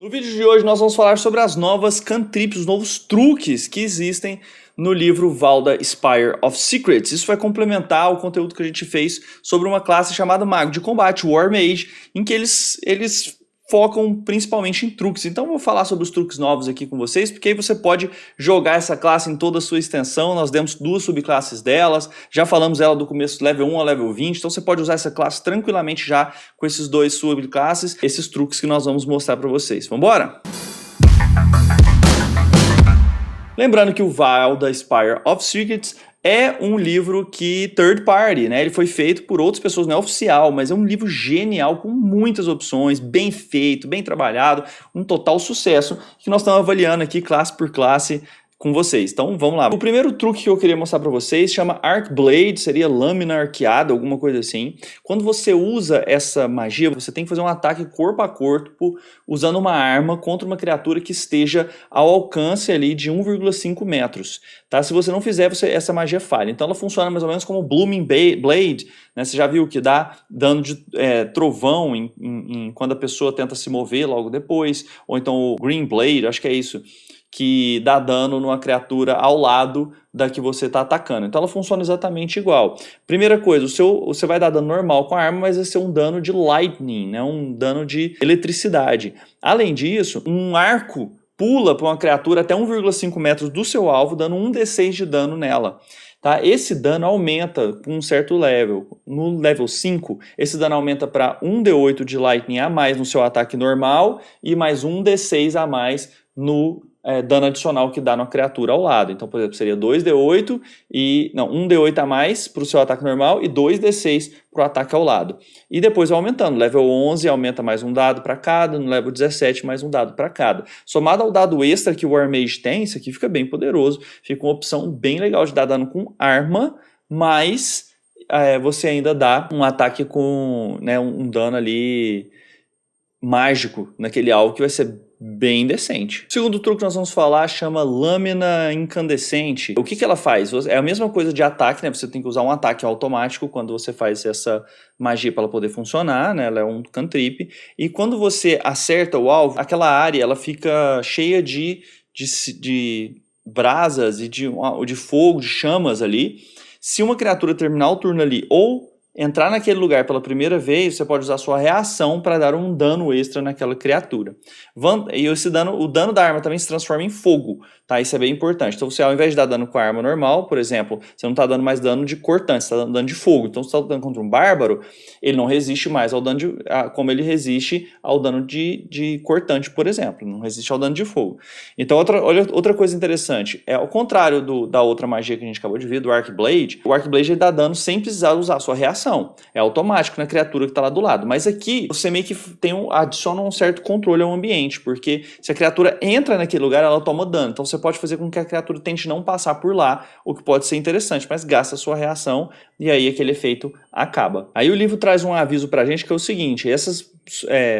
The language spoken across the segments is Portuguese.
No vídeo de hoje nós vamos falar sobre as novas cantrips, os novos truques que existem no livro Valda Spire of Secrets. Isso vai complementar o conteúdo que a gente fez sobre uma classe chamada Mago de Combate, War Mage, em que eles focam principalmente em truques. Então eu vou falar sobre os truques novos aqui com vocês, porque aí você pode jogar essa classe em toda a sua extensão. Nós demos duas subclasses delas, já falamos ela do começo level 1 a level 20, então você pode usar essa classe tranquilamente já com esses dois subclasses, esses truques que nós vamos mostrar para vocês. Vamos embora? Lembrando que o Valda Spire of Secrets é um livro que third party, né? Ele foi feito por outras pessoas, não é oficial, mas é um livro genial, com muitas opções, bem feito, bem trabalhado, um total sucesso, que nós estamos avaliando aqui classe por classe com vocês. Então vamos lá. O primeiro truque que eu queria mostrar para vocês chama Arc Blade, seria lâmina arqueada, alguma coisa assim. Quando você usa essa magia, você tem que fazer um ataque corpo a corpo usando uma arma contra uma criatura que esteja ao alcance ali de 1,5 metros. Tá? Se você não fizer, essa magia falha. Então ela funciona mais ou menos como Blooming Blade, né? Você já viu que dá dano de trovão quando a pessoa tenta se mover logo depois, ou então o Green Blade, acho que é isso, que dá dano numa criatura ao lado da que você está atacando. Então ela funciona exatamente igual. Primeira coisa, você vai dar dano normal com a arma, mas vai ser um dano de lightning, né? Um dano de eletricidade. Além disso, um arco pula para uma criatura até 1,5 metros do seu alvo, dando 1d6 de dano nela. Tá? Esse dano aumenta com um certo level. No level 5, esse dano aumenta para 1d8 de lightning a mais no seu ataque normal e mais 1d6 a mais no dano adicional que dá na criatura ao lado. Então, por exemplo, seria 2d8 1d8 a mais para o seu ataque normal e 2d6 para o ataque ao lado. E depois vai aumentando. Level 11 aumenta mais um dado para cada, no level 17 mais um dado para cada. Somado ao dado extra que o War Mage tem, isso aqui fica bem poderoso, fica uma opção bem legal de dar dano com arma, mas você ainda dá um ataque com um dano ali mágico naquele alvo que vai ser bem decente. O segundo truque que nós vamos falar chama Lâmina Incandescente. O que ela faz? É a mesma coisa de ataque, né? Você tem que usar um ataque automático quando você faz essa magia para ela poder funcionar, né? Ela é um cantrip. E quando você acerta o alvo, aquela área ela fica cheia de brasas e de fogo, de chamas ali. Se uma criatura terminar o turno ali ou entrar naquele lugar pela primeira vez, você pode usar sua reação para dar um dano extra naquela criatura. E o dano da arma também se transforma em fogo, tá? Isso é bem importante. Então você, ao invés de dar dano com a arma normal, por exemplo, você não está dando mais dano de cortante, você está dando dano de fogo. Então você está dando contra um bárbaro, ele não resiste mais ao dano como ele resiste ao dano de cortante, por exemplo. Não resiste ao dano de fogo. Então outra coisa interessante, ao contrário da outra magia que a gente acabou de ver, do Arc Blade, o Arc Blade ele dá dano sem precisar usar a sua reação. É automático na criatura que está lá do lado. Mas aqui você meio que adiciona um certo controle ao ambiente, porque se a criatura entra naquele lugar, ela toma dano. Então você pode fazer com que a criatura tente não passar por lá, o que pode ser interessante, mas gasta a sua reação e aí aquele efeito acaba. Aí o livro traz um aviso pra gente que é o seguinte: essas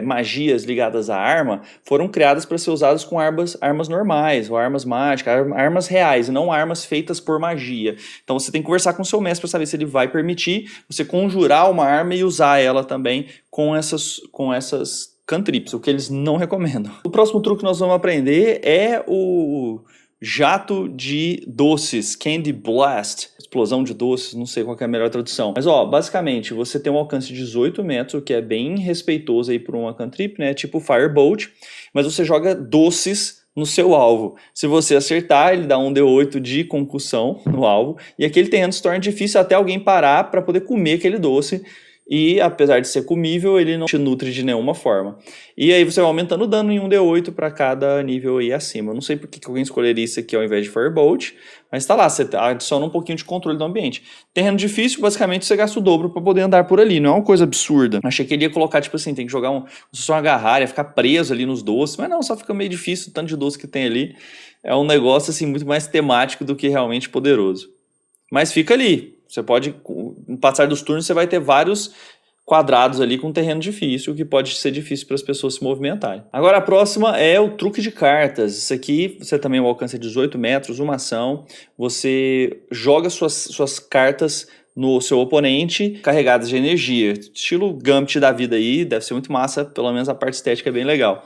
magias ligadas à arma foram criadas para ser usadas com armas normais, ou armas mágicas, armas reais, e não armas feitas por magia. Então você tem que conversar com o seu mestre para saber se ele vai permitir você conjurar uma arma e usar ela também com essas cantrips, o que eles não recomendam. O próximo truque que nós vamos aprender é o jato de doces, Candy Blast, explosão de doces, não sei qual é a melhor tradução. Mas basicamente você tem um alcance de 18 metros, o que é bem respeitoso aí por uma cantrip, né? Tipo Firebolt, mas você joga doces no seu alvo. Se você acertar, ele dá um D8 de concussão no alvo, e aquele terreno se torna difícil até alguém parar para poder comer aquele doce. E apesar de ser comível, ele não te nutre de nenhuma forma. E aí você vai aumentando o dano em 1d8 para cada nível aí acima. Eu não sei por que alguém escolheria isso aqui ao invés de Firebolt, mas tá lá, você adiciona um pouquinho de controle do ambiente. Terreno difícil, basicamente você gasta o dobro para poder andar por ali, não é uma coisa absurda. Achei que ele ia colocar, tipo assim, tem que jogar só uma agarrar, ia ficar preso ali nos doces, mas não, só fica meio difícil o tanto de doce que tem ali. É um negócio assim muito mais temático do que realmente poderoso. Mas fica ali. Você pode, no passar dos turnos, você vai ter vários quadrados ali com terreno difícil, o que pode ser difícil para as pessoas se movimentarem. Agora a próxima é o truque de cartas. Isso aqui você também alcança 18 metros, uma ação. Você joga suas cartas no seu oponente carregadas de energia. Estilo Gambit da vida aí, deve ser muito massa, pelo menos a parte estética é bem legal.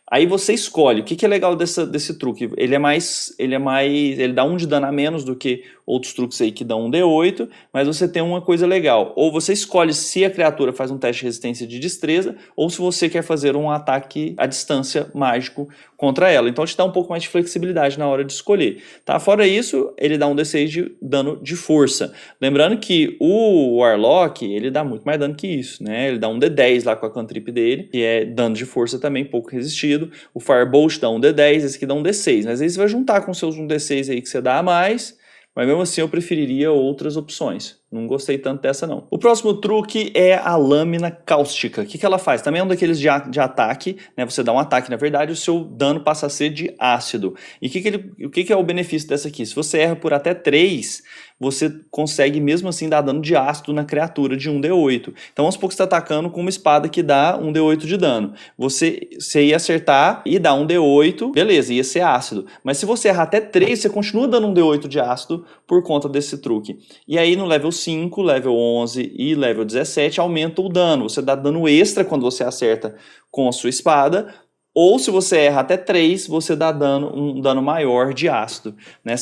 Aí você escolhe. O que é legal desse truque? Ele dá 1 de dano a menos do que outros truques aí que dão 1d8, mas você tem uma coisa legal. Ou você escolhe se a criatura faz um teste de resistência de destreza, ou se você quer fazer um ataque à distância mágico contra ela. Então te dá um pouco mais de flexibilidade na hora de escolher. Tá? Fora isso, ele dá um d6 de dano de força. Lembrando que o Warlock, ele dá muito mais dano que isso, né? Ele dá um d10 lá com a cantrip dele, que é dano de força também, pouco resistido. O Firebolt dá um d10, esse aqui dá um d6. Mas aí você vai juntar com seus 1d6 aí que você dá a mais, mas mesmo assim eu preferiria outras opções. Não gostei tanto dessa não. O próximo truque é a lâmina cáustica. O que ela faz? Também é um daqueles de ataque, né? Você dá um ataque, na verdade, o seu dano passa a ser de ácido. E o que é o benefício dessa aqui? Se você erra por até 3, você consegue mesmo assim dar dano de ácido na criatura de 1d8. Então vamos supor que você está atacando com uma espada que dá 1d8 de dano. Você ia acertar e dar 1d8, beleza, ia ser ácido. Mas se você errar até 3, você continua dando 1d8 de ácido por conta desse truque. E aí no level 5, level 11 e level 17 aumenta o dano. Você dá dano extra quando você acerta com a sua espada, ou se você erra até 3, você dá um dano maior de ácido, né?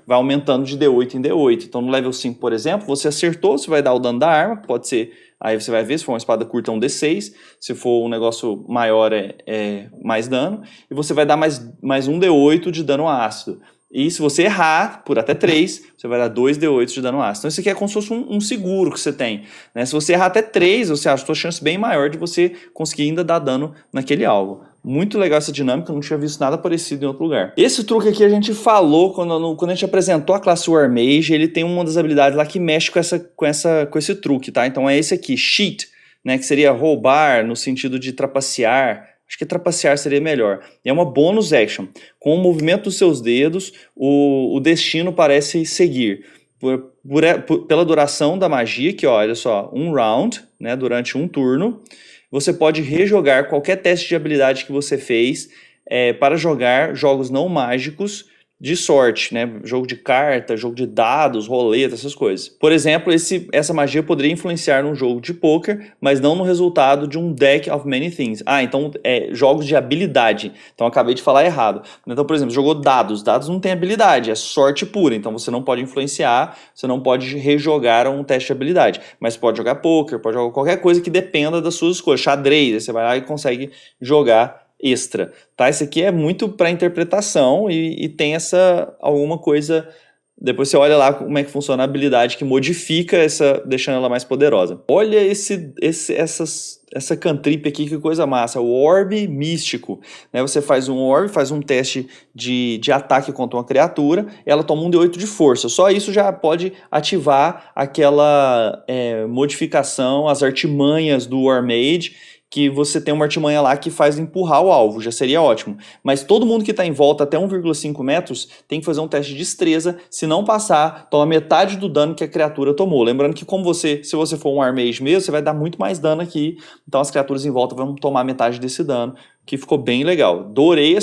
Vai aumentando de D8 em D8. Então no level 5, por exemplo, você acertou, você vai dar o dano da arma, pode ser, aí você vai ver, se for uma espada curta é um D6, se for um negócio maior é mais dano, e você vai dar mais um D8 de dano ácido. E se você errar por até 3, você vai dar 2d8 de dano ácido. Então isso aqui é como se fosse um seguro que você tem, né? Se você errar até 3, você acha a sua chance bem maior de você conseguir ainda dar dano naquele alvo. Muito legal essa dinâmica, eu não tinha visto nada parecido em outro lugar. Esse truque aqui a gente falou quando a gente apresentou a classe War Mage, ele tem uma das habilidades lá que mexe com esse truque, tá? Então é esse aqui, Cheat, né? Que seria roubar no sentido de trapacear. Acho que trapacear seria melhor. É uma bonus action. Com o movimento dos seus dedos, o destino parece seguir. Pela duração da magia, que ó, olha só, um round, né, durante um turno, você pode rejogar qualquer teste de habilidade que você fez para jogar jogos não mágicos de sorte, né? Jogo de carta, jogo de dados, roleta, essas coisas. Por exemplo, essa magia poderia influenciar num jogo de poker, mas não no resultado de um deck of many things. Então jogos de habilidade. Então acabei de falar errado. Então, por exemplo, jogou dados. Dados não tem habilidade, é sorte pura. Então você não pode influenciar, você não pode rejogar um teste de habilidade. Mas pode jogar poker, pode jogar qualquer coisa que dependa das suas escolhas. Xadrez, aí você vai lá e consegue jogar extra, tá? Esse aqui é muito para interpretação e tem alguma coisa. Depois você olha lá como é que funciona a habilidade que modifica deixando ela mais poderosa. Olha essa cantrip aqui, que coisa massa. O Orbe Místico, né? Você faz um Orbe, faz um teste de ataque contra uma criatura, ela toma um D8 de força. Só isso já pode ativar aquela modificação, as artimanhas do War Mage, que você tem uma artimanha lá que faz empurrar o alvo, já seria ótimo. Mas todo mundo que está em volta até 1,5 metros tem que fazer um teste de destreza. Se não passar, toma metade do dano que a criatura tomou. Lembrando que se você for um Armage mesmo, você vai dar muito mais dano aqui. Então as criaturas em volta vão tomar metade desse dano, que ficou bem legal. Adorei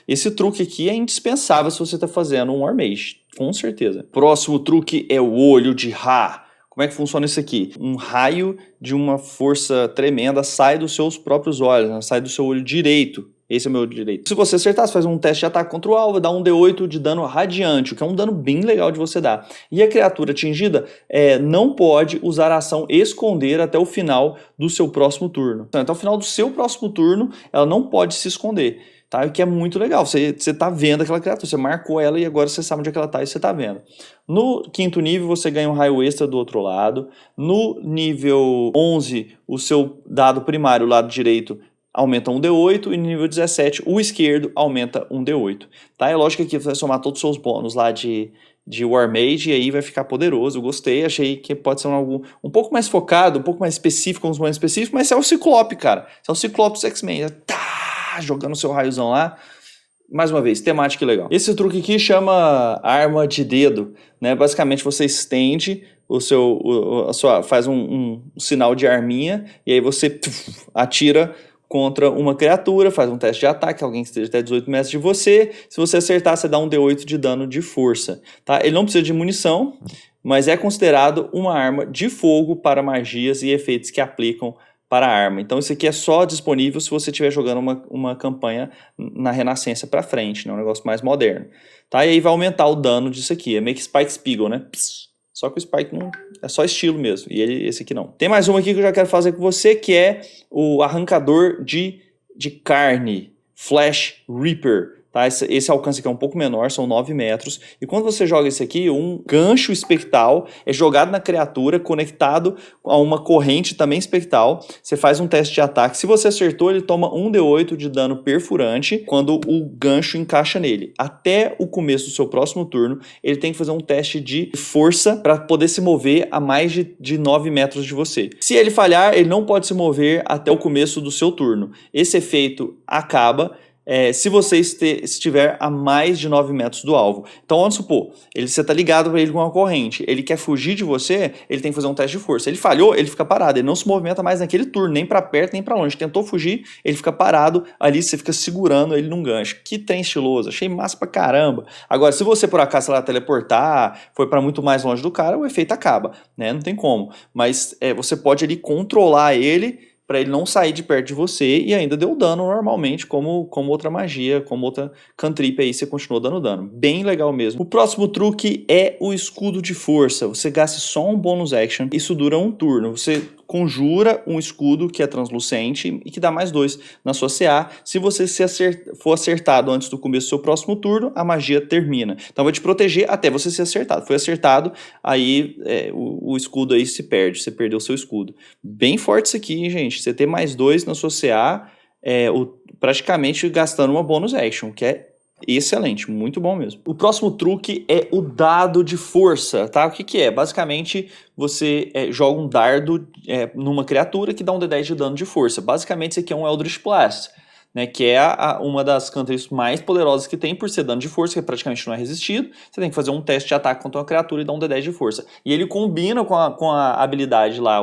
esse truque aqui, é indispensável se você está fazendo um Armage, com certeza. Próximo truque é o Olho de Ra. Como é que funciona isso aqui? Um raio de uma força tremenda sai dos seus próprios olhos, né? Sai do seu olho direito. Esse é o meu olho direito. Se você acertar, você faz um teste de ataque contra o alvo, dá um D8 de dano radiante, o que é um dano bem legal de você dar. E a criatura atingida não pode usar a ação esconder até o final do seu próximo turno. Então, até o final do seu próximo turno, ela não pode se esconder. Tá? O que é muito legal, você tá vendo aquela criatura, você marcou ela e agora você sabe onde é que ela tá e você tá vendo. No 5º nível você ganha um raio extra do outro lado, no nível 11 o seu dado primário, o lado direito, aumenta um D8 e no nível 17 o esquerdo aumenta um D8. Tá? É lógico que aqui você vai somar todos os seus bônus lá de War Mage e aí vai ficar poderoso. Eu gostei, achei que pode ser algo um pouco mais focado, um pouco mais específico, uns mais específicos, mas é o Ciclope, cara. É o Ciclope dos X-Men. Jogando seu raiozão lá. Mais uma vez, temática legal. Esse truque aqui chama arma de dedo, né? Basicamente você estende faz um sinal de arminha e aí você atira contra uma criatura, faz um teste de ataque, alguém que esteja até 18 metros de você. Se você acertar, você dá um D8 de dano de força, tá? Ele não precisa de munição, mas é considerado uma arma de fogo para magias e efeitos que aplicam para a arma. Então isso aqui é só disponível se você estiver jogando uma campanha na Renascença para frente, né? Um negócio mais moderno. Tá? E aí vai aumentar o dano disso aqui. É meio que Spike Spiegel, né? Pss. Só que o Spike não é só estilo mesmo. E esse aqui não. Tem mais uma aqui que eu já quero fazer com você, que é o arrancador de carne. Flash Reaper. Tá? Esse alcance aqui é um pouco menor, são 9 metros. E quando você joga esse aqui, um gancho espectral é jogado na criatura, conectado a uma corrente também espectral. Você faz um teste de ataque. Se você acertou, ele toma 1d8 de dano perfurante quando o gancho encaixa nele. Até o começo do seu próximo turno, ele tem que fazer um teste de força para poder se mover a mais de 9 metros de você. Se ele falhar, ele não pode se mover até o começo do seu turno. Esse efeito acaba se você estiver a mais de 9 metros do alvo. Então vamos supor, você está ligado para ele com uma corrente, ele quer fugir de você, ele tem que fazer um teste de força. Ele falhou, ele fica parado, ele não se movimenta mais naquele turno, nem para perto, nem para longe. Tentou fugir, ele fica parado, ali você fica segurando ele num gancho. Que trem estiloso, achei massa pra caramba. Agora, se você por acaso, sei lá, teleportar, foi para muito mais longe do cara, o efeito acaba, né? Não tem como. Mas você pode ali controlar ele para ele não sair de perto de você e ainda deu dano normalmente, como outra magia, como outra cantrip aí, você continua dando dano. Bem legal mesmo. O próximo truque é o escudo de força. Você gasta só um bônus action, isso dura um turno. Você conjura um escudo que é translucente e que dá mais 2 na sua CA. Se você for acertado antes do começo do seu próximo turno, a magia termina. Então vai te proteger até você ser acertado. Foi acertado, aí o escudo aí se perde, você perdeu o seu escudo. Bem forte isso aqui, hein, gente? Você ter mais 2 na sua CA, praticamente gastando uma bonus action, que é excelente, muito bom mesmo. O próximo truque é o dado de força, tá? O que é? Basicamente, você joga um dardo numa criatura que dá um D10 de dano de força. Basicamente, isso aqui é um Eldritch Blast, né, que é uma das cantrips mais poderosas que tem por ser dano de força, que praticamente não é resistido. Você tem que fazer um teste de ataque contra uma criatura e dar um D10 de força. E ele combina com a habilidade lá,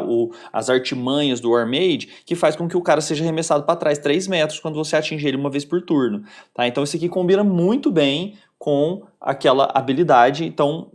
as artimanhas do Warmade, que faz com que o cara seja arremessado para trás 3 metros quando você atinge ele uma vez por turno. Tá? Então isso aqui combina muito bem com aquela habilidade. Então,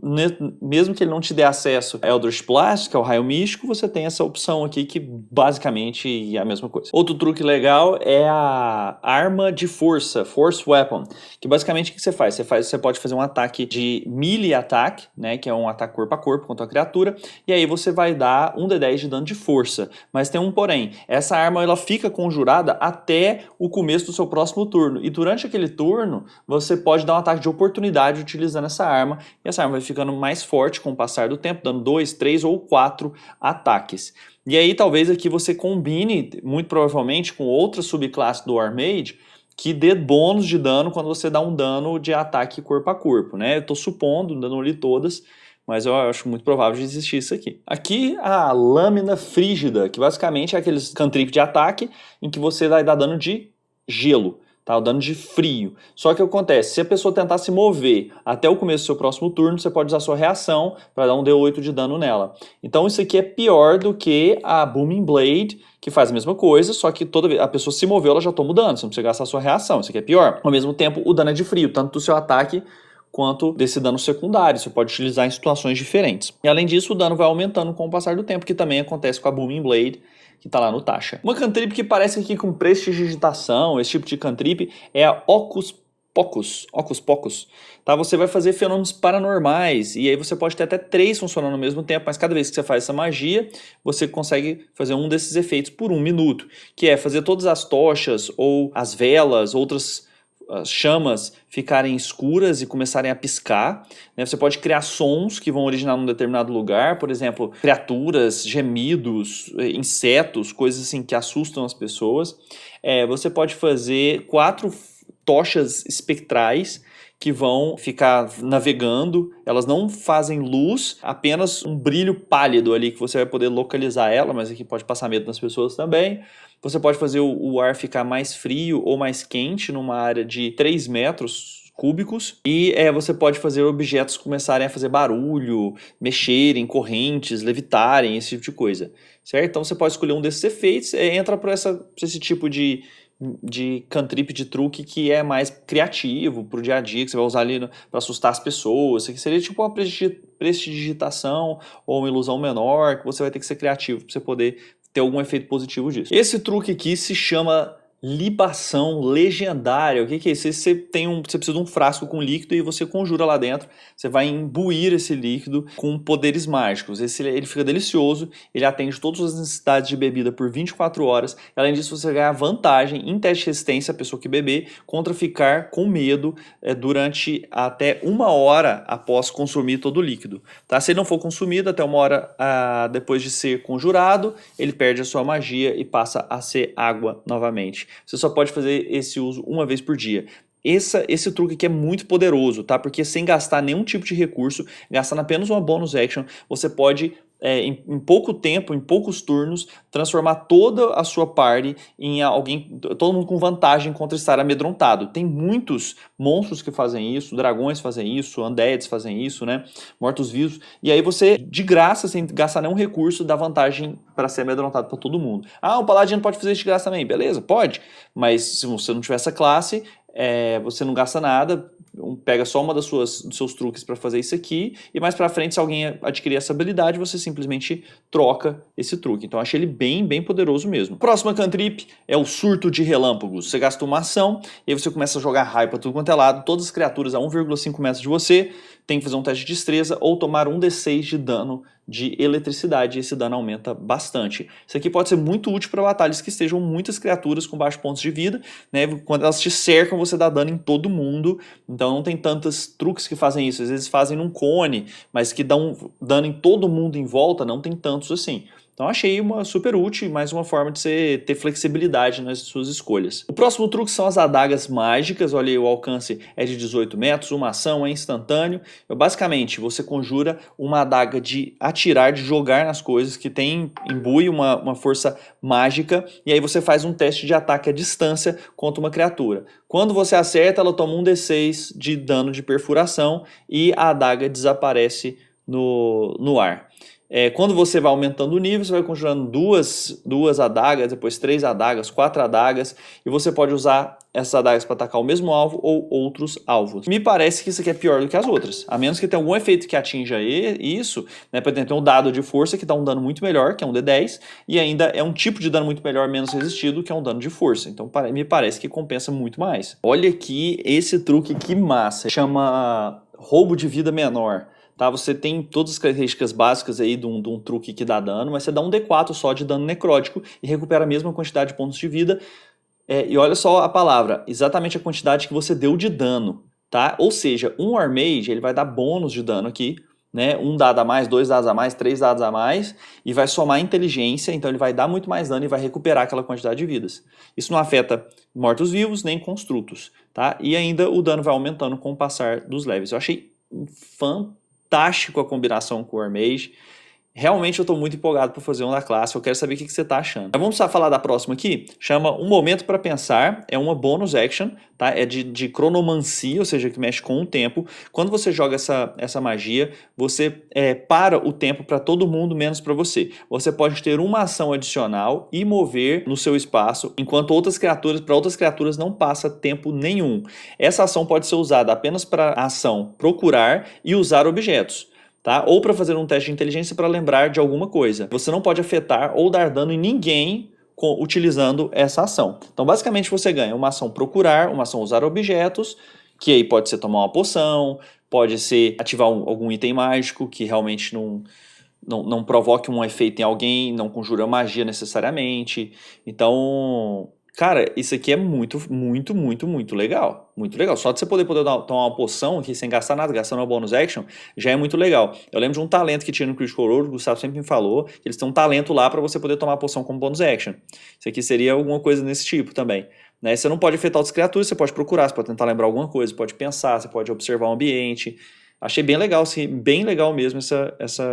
mesmo que ele não te dê acesso a Eldritch Blast, que é o raio místico, você tem essa opção aqui que basicamente é a mesma coisa. Outro truque legal é a arma de força, Force Weapon, que basicamente o que você faz? Você pode fazer um ataque de melee ataque, né, que é um ataque corpo a corpo contra a criatura, e aí você vai dar um D10 de dano de força. Mas tem um porém, essa arma ela fica conjurada até o começo do seu próximo turno, e durante aquele turno você pode dar um ataque de oportunidade utilizando essa arma, e essa arma vai ficando mais forte com o passar do tempo, dando 2, 3 ou 4 ataques. E aí talvez aqui você combine, muito provavelmente, com outra subclasse do Warmade, que dê bônus de dano quando você dá um dano de ataque corpo a corpo, né? Eu tô supondo, ainda não li todas, mas eu acho muito provável de existir isso aqui. Aqui a lâmina frígida, que basicamente é aqueles cantrip de ataque em que você vai dar dano de gelo. Tá, o dano de frio. Só que o que acontece? Se a pessoa tentar se mover até o começo do seu próximo turno, você pode usar sua reação para dar um D8 de dano nela. Então isso aqui é pior do que a Booming Blade, que faz a mesma coisa, só que toda vez a pessoa se moveu, ela já toma o dano, você não precisa gastar a sua reação. Isso aqui é pior. Ao mesmo tempo, o dano é de frio, tanto do seu ataque quanto desse dano secundário. Você pode utilizar em situações diferentes. E além disso, o dano vai aumentando com o passar do tempo, que também acontece com a Booming Blade, que tá lá no Tasha. Uma cantrip que parece aqui com prestidigitação, esse tipo de cantrip, é a Ocus Pocus. Tá? Você vai fazer fenômenos paranormais, e aí você pode ter até 3 funcionando ao mesmo tempo, mas cada vez que você faz essa magia, você consegue fazer um desses efeitos por 1 minuto, que é fazer todas as tochas, ou as velas, outras as chamas ficarem escuras e começarem a piscar, né? Você pode criar sons que vão originar num determinado lugar, por exemplo, criaturas, gemidos, insetos, coisas assim que assustam as pessoas. Você pode fazer 4 tochas espectrais que vão ficar navegando, elas não fazem luz, apenas um brilho pálido ali que você vai poder localizar ela, mas aqui pode passar medo nas pessoas também. Você pode fazer o ar ficar mais frio ou mais quente numa área de 3 metros cúbicos, e você pode fazer objetos começarem a fazer barulho, mexerem, correntes, levitarem, esse tipo de coisa, certo? Então você pode escolher um desses efeitos, entra por esse tipo de cantrip, de truque que é mais criativo pro dia a dia, que você vai usar ali para assustar as pessoas, que seria tipo uma prestidigitação ou uma ilusão menor, que você vai ter que ser criativo para você poder ter algum efeito positivo disso. Esse truque aqui se chama libação legendária. O que é isso? Você precisa de um frasco com líquido e você conjura lá dentro. Você vai imbuir esse líquido com poderes mágicos. Ele fica delicioso, ele atende todas as necessidades de bebida por 24 horas. Além disso, você ganha vantagem em teste de resistência, a pessoa que beber, contra ficar com medo durante até 1 hora após consumir todo o líquido. Tá? Se ele não for consumido até 1 hora depois de ser conjurado, ele perde a sua magia e passa a ser água novamente. Você só pode fazer esse uso uma vez por dia. Esse truque aqui é muito poderoso, tá? Porque sem gastar nenhum tipo de recurso, gastando apenas uma bonus action, você pode, em pouco tempo, em poucos turnos, transformar toda a sua party em alguém, todo mundo com vantagem contra estar amedrontado. Tem muitos monstros que fazem isso, dragões fazem isso, undeads fazem isso, né? Mortos-vivos. E aí você, de graça, sem gastar nenhum recurso, dá vantagem para ser amedrontado para todo mundo. Ah, o paladino pode fazer isso de graça também. Beleza, pode. Mas se você não tiver essa classe, você não gasta nada, pega só uma dos seus truques para fazer isso aqui, e mais para frente, se alguém adquirir essa habilidade, você simplesmente troca esse truque. Então achei ele bem, bem poderoso mesmo. Próxima cantrip é o surto de relâmpagos. Você gasta uma ação, e aí você começa a jogar raio para tudo quanto é lado, todas as criaturas a 1,5 metros de você, tem que fazer um teste de destreza ou tomar 1d6 de dano de eletricidade, e esse dano aumenta bastante. Isso aqui pode ser muito útil para batalhas que estejam muitas criaturas com baixos pontos de vida, né? Quando elas te cercam, você dá dano em todo mundo, então não tem tantos truques que fazem isso. Às vezes fazem num cone, mas que dão dano em todo mundo em volta, não tem tantos assim. Então achei uma super útil, mais uma forma de você ter flexibilidade nas suas escolhas. O próximo truque são as adagas mágicas. Olha aí, o alcance é de 18 metros, uma ação é instantâneo. Basicamente, você conjura uma adaga de atirar, de jogar nas coisas, que imbui uma força mágica, e aí você faz um teste de ataque à distância contra uma criatura. Quando você acerta, ela toma 1d6 de dano de perfuração e a adaga desaparece no ar. Quando você vai aumentando o nível, você vai conjurando duas adagas, depois 3 adagas, 4 adagas, e você pode usar essas adagas para atacar o mesmo alvo ou outros alvos. Me parece que isso aqui é pior do que as outras, a menos que tenha algum efeito que atinja isso, né? Por exemplo, tem um dado de força que dá um dano muito melhor, que é um D10, e ainda é um tipo de dano muito melhor, menos resistido, que é um dano de força. Então me parece que compensa muito mais. Olha aqui esse truque, que massa, chama roubo de vida menor. Tá, você tem todas as características básicas aí de um truque que dá dano, mas você dá um D4 só de dano necrótico e recupera a mesma quantidade de pontos de vida. E olha só a palavra, exatamente a quantidade que você deu de dano. Tá? Ou seja, um Warmage ele vai dar bônus de dano aqui, né? 1 dado a mais, 2 dados a mais, 3 dados a mais, e vai somar inteligência, então ele vai dar muito mais dano e vai recuperar aquela quantidade de vidas. Isso não afeta mortos-vivos nem construtos. Tá? E ainda o dano vai aumentando com o passar dos levels. Eu achei fantástico a combinação com o Warmage. Realmente eu estou muito empolgado para fazer um da classe, eu quero saber o que você está achando. Então, vamos falar da próxima aqui, chama Um Momento para Pensar, é uma bonus action, tá? É de cronomancia, ou seja, que mexe com o tempo. Quando você joga essa magia, você para o tempo para todo mundo, menos para você. Você pode ter uma ação adicional e mover no seu espaço, enquanto para outras criaturas não passa tempo nenhum. Essa ação pode ser usada apenas para a ação procurar e usar objetos. Tá? Ou para fazer um teste de inteligência para lembrar de alguma coisa. Você não pode afetar ou dar dano em ninguém utilizando essa ação. Então, basicamente, você ganha uma ação procurar, uma ação usar objetos, que aí pode ser tomar uma poção, pode ser ativar algum item mágico que realmente não provoque um efeito em alguém, não conjura magia necessariamente. Então, cara, isso aqui é muito, muito, muito, muito legal. Muito legal. Só de você poder tomar uma poção aqui sem gastar nada, gastando uma bonus action, já é muito legal. Eu lembro de um talento que tinha no Critical Role, o Gustavo sempre me falou, que eles têm um talento lá para você poder tomar a poção como bonus action. Isso aqui seria alguma coisa nesse tipo também. Né? Você não pode afetar outras criaturas, você pode procurar, você pode tentar lembrar alguma coisa, pode pensar, você pode observar o ambiente. Achei bem legal, assim, bem legal mesmo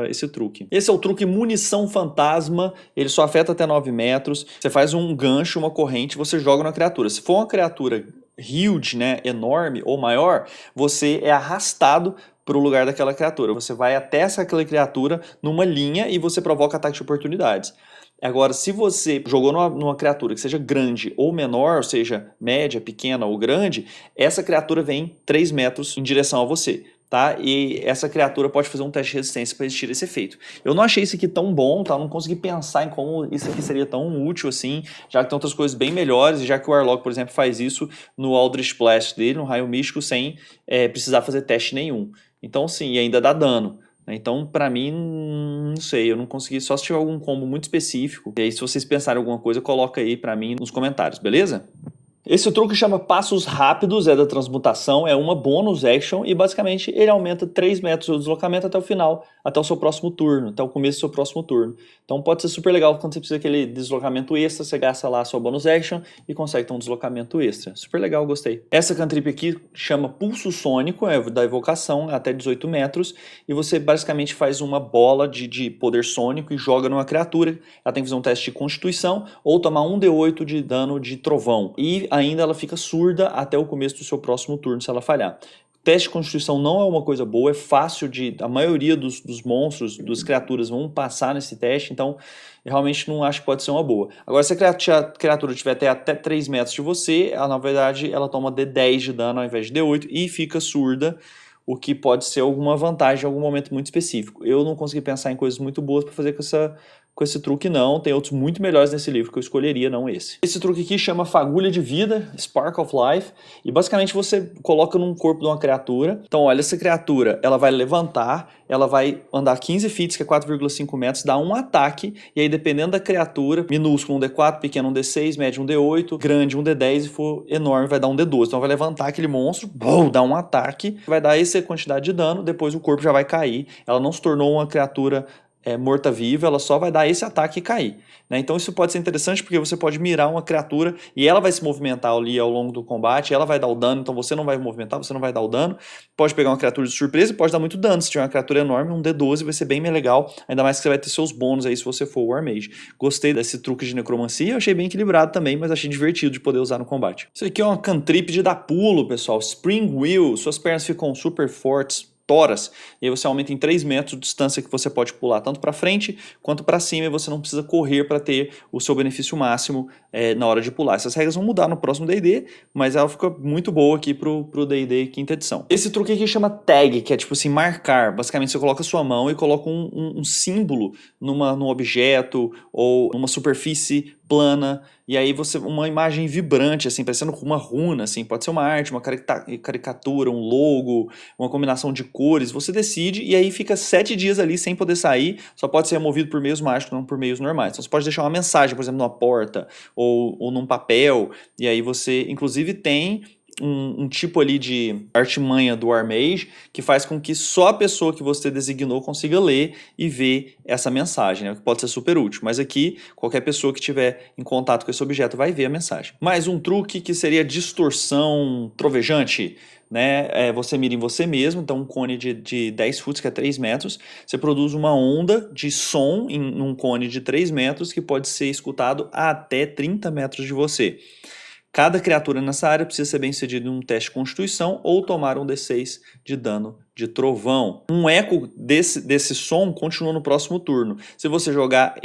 esse truque. Esse é o truque Munição Fantasma, ele só afeta até 9 metros. Você faz um gancho, uma corrente, você joga na criatura. Se for uma criatura huge, né, enorme ou maior, você é arrastado para o lugar daquela criatura. Você vai até aquela criatura numa linha e você provoca ataque de oportunidades. Agora, se você jogou numa criatura que seja grande ou menor, ou seja, média, pequena ou grande, essa criatura vem 3 metros em direção a você. tá? E essa criatura pode fazer um teste de resistência para existir esse efeito. Eu não achei isso aqui tão bom, tá? Eu não consegui pensar em como isso aqui seria tão útil assim, já que tem outras coisas bem melhores, e já que o Warlock, por exemplo, faz isso no Eldritch Blast dele, no raio místico, sem precisar fazer teste nenhum. Então, sim, e ainda dá dano. Então, pra mim, não sei, eu não consegui, só se tiver algum combo muito específico. E aí, se vocês pensarem em alguma coisa, coloca aí pra mim nos comentários, beleza? Esse truque chama Passos Rápidos, é da transmutação, é uma bonus action e basicamente ele aumenta 3 metros o deslocamento até o final, até o seu próximo turno, até o começo do seu próximo turno. Então pode ser super legal quando você precisa daquele deslocamento extra, você gasta lá a sua bonus action e consegue ter um deslocamento extra. Super legal, gostei. Essa cantrip aqui chama Pulso Sônico, é da evocação, até 18 metros, e você basicamente faz uma bola de poder sônico e joga numa criatura. Ela tem que fazer um teste de constituição ou tomar 1d8 de dano de trovão. E ainda ela fica surda até o começo do seu próximo turno se ela falhar. O teste de constituição não é uma coisa boa, é fácil de... A maioria dos monstros, das criaturas vão passar nesse teste, então eu realmente não acho que pode ser uma boa. Agora, se a criatura tiver até 3 metros de você, ela, na verdade, ela toma D10 de dano ao invés de D8 e fica surda, o que pode ser alguma vantagem em algum momento muito específico. Eu não consegui pensar em coisas muito boas para fazer com esse truque não, tem outros muito melhores nesse livro que eu escolheria, não esse. Esse truque aqui chama Fagulha de Vida, Spark of Life, e basicamente você coloca num corpo de uma criatura. Então olha, essa criatura, ela vai levantar, ela vai andar 15 feet, que é 4,5 metros, dá um ataque, e aí dependendo da criatura, minúsculo um D4, pequeno um D6, médio um D8, grande um D10, e for enorme vai dar um D12. Então vai levantar aquele monstro, bom, dá um ataque, vai dar essa quantidade de dano, depois o corpo já vai cair. Ela não se tornou uma criatura morta-viva, ela só vai dar esse ataque e cair, né? Então isso pode ser interessante porque você pode mirar uma criatura e ela vai se movimentar ali ao longo do combate, ela vai dar o dano, então você não vai movimentar, você não vai dar o dano. Pode pegar uma criatura de surpresa e pode dar muito dano. Se tiver uma criatura enorme, um D12 vai ser bem legal, ainda mais que você vai ter seus bônus aí se você for War Mage. Gostei desse truque de necromancia, achei bem equilibrado também, mas achei divertido de poder usar no combate. Isso aqui é uma cantrip de dar pulo, pessoal. Spring Wheel, suas pernas ficam super fortes, toras, e aí você aumenta em 3 metros a distância que você pode pular tanto para frente quanto para cima, e você não precisa correr para ter o seu benefício máximo na hora de pular. Essas regras vão mudar no próximo D&D, mas ela fica muito boa aqui pro D&D quinta edição. Esse truque aqui chama Tag, que é tipo assim, marcar. Basicamente você coloca a sua mão e coloca um símbolo num objeto ou numa superfície plana, e aí uma imagem vibrante, assim, parecendo uma runa, assim, pode ser uma arte, uma caricatura, um logo, uma combinação de cores, você decide, e aí fica 7 dias ali sem poder sair, só pode ser removido por meios mágicos, não por meios normais. Então você pode deixar uma mensagem, por exemplo, numa porta, ou num papel, e aí você, inclusive, tem um tipo ali de artimanha do War Mage que faz com que só a pessoa que você designou consiga ler e ver essa mensagem, né? Que pode ser super útil, mas aqui qualquer pessoa que tiver em contato com esse objeto vai ver a mensagem. Mais um truque que seria distorção trovejante, né? Você mira em você mesmo, então um cone de 10 foots, que é 3 metros, você produz uma onda de som num cone de 3 metros que pode ser escutado a até 30 metros de você. Cada criatura nessa área precisa ser bem sucedido em um teste de constituição ou tomar um D6 de dano de trovão. Um eco desse som continua no próximo turno. Se você jogar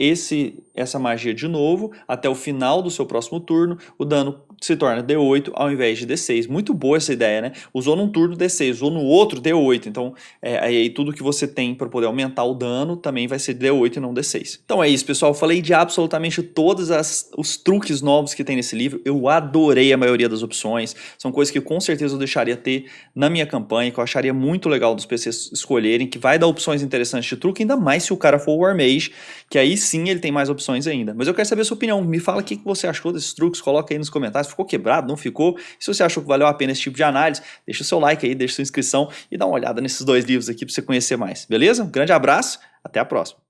essa magia de novo, até o final do seu próximo turno, o dano se torna D8 ao invés de D6. Muito boa essa ideia, né? Usou num turno D6, usou no outro D8. Então, aí tudo que você tem para poder aumentar o dano também vai ser D8 e não D6. Então é isso, pessoal. Eu falei de absolutamente todos os truques novos que tem nesse livro. Eu adorei a maioria das opções. São coisas que com certeza eu deixaria ter na minha campanha, que eu acharia muito legal dos PCs escolherem, que vai dar opções interessantes de truque, ainda mais se o cara for War Mage, que aí sim ele tem mais opções ainda. Mas eu quero saber a sua opinião. Me fala o que você achou desses truques, coloca aí nos comentários. Ficou quebrado? Não ficou? Se você achou que valeu a pena esse tipo de análise, deixa o seu like aí, deixa sua inscrição e dá uma olhada nesses 2 livros aqui para você conhecer mais. Beleza? Um grande abraço, até a próxima.